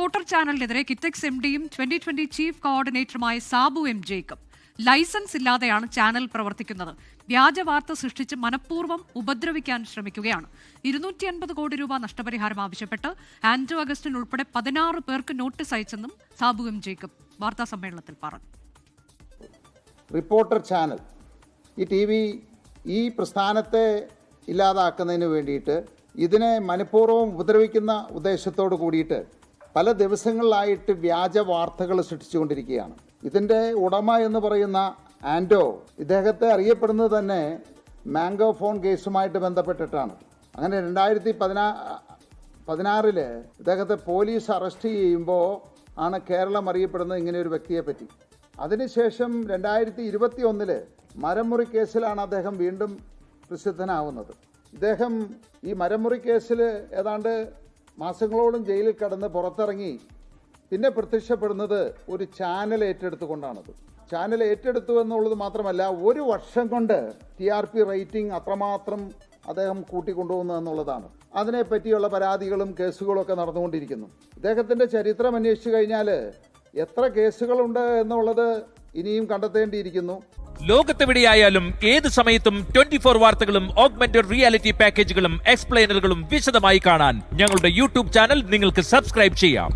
Reporter ചാനലിനെതിരെ കിറ്റക്സ് എംഡിയും 2020 chief കോർഡിനേറ്ററുമായ സാബു എം ജേക്കബ്. ലൈസൻസ് ഇല്ലാതെയാണ് ചാനൽ പ്രവർത്തിക്കുന്നത്. വ്യാജ വാർത്ത സൃഷ്ടിച്ച് മനഃപൂർവ്വം ഉപദ്രവിക്കാൻ ശ്രമിക്കുകയാണ്. 250 കോടി രൂപ നഷ്ടപരിഹാരം ആവശ്യപ്പെട്ട് ആന്റോ അഗസ്റ്റിൻ ഉൾപ്പെടെ 16 പേർക്ക് നോട്ടീസ് അയച്ചെന്നും സാബു എം ജേക്കബ് വാർത്താ സമ്മേളനത്തിൽ പറഞ്ഞു. റിപ്പോർട്ടർ ചാനൽ ഈ TV ഈ പ്രസ്ഥാനത്തെ ഇല്ലാതാക്കുന്നതിന് വേണ്ടിയിട്ട് ഇതിനെ മനഃപൂർവ്വം ഉപദ്രവിക്കുന്ന ഉദ്ദേശത്തോട് കൂടിയിട്ട് പല ദിവസങ്ങളിലായിട്ട് വ്യാജ വാർത്തകൾ സൃഷ്ടിച്ചുകൊണ്ടിരിക്കുകയാണ്. ഇതിൻ്റെ ഉടമ എന്ന് പറയുന്ന ആൻഡോ, ഇദ്ദേഹത്തെ അറിയപ്പെടുന്നത് തന്നെ മാംഗോ ഫോൺ കേസുമായിട്ട് ബന്ധപ്പെട്ടിട്ടാണ്. അങ്ങനെ 2016 ഇദ്ദേഹത്തെ പോലീസ് അറസ്റ്റ് ചെയ്യുമ്പോൾ ആണ് കേരളം അറിയപ്പെടുന്നത് ഇങ്ങനെ ഒരു വ്യക്തിയെ പറ്റി. അതിനുശേഷം 2021 മരമുറി കേസിലാണ് അദ്ദേഹം വീണ്ടും പ്രസിദ്ധനാവുന്നത്. ഇദ്ദേഹം ഈ മരമുറി കേസിൽ ഏതാണ്ട് മാസങ്ങളോളം ജയിലിൽ കടന്ന് പുറത്തിറങ്ങി പിന്നെ പ്രത്യക്ഷപ്പെടുന്നത് ഒരു ചാനൽ ഏറ്റെടുത്തുകൊണ്ടാണത്. ചാനൽ ഏറ്റെടുത്തു എന്നുള്ളത് മാത്രമല്ല, ഒരു വർഷം കൊണ്ട് TRP റേറ്റിംഗ് അത്രമാത്രം അദ്ദേഹം കൂട്ടിക്കൊണ്ടുപോകുന്നു എന്നുള്ളതാണ്. അതിനെപ്പറ്റിയുള്ള പരാതികളും കേസുകളും ഒക്കെ നടന്നുകൊണ്ടിരിക്കുന്നു. ഇദ്ദേഹത്തിൻ്റെ ചരിത്രം അന്വേഷിച്ചു കഴിഞ്ഞാൽ എത്ര കേസുകളുണ്ട് എന്നുള്ളത് ഇനിയും കണ്ടെത്തേണ്ടിയിരിക്കുന്നു. ലോകത്തെവിടെയായാലും ഏത് സമയത്തും 24 വാർത്തകളും ഓഗ്മെന്റഡ് റിയാലിറ്റി പാക്കേജുകളും എക്സ്പ്ലെയിനറുകളും വിശദമായി കാണാൻ ഞങ്ങളുടെ YouTube ചാനൽ നിങ്ങൾക്ക് സബ്സ്ക്രൈബ് ചെയ്യാം.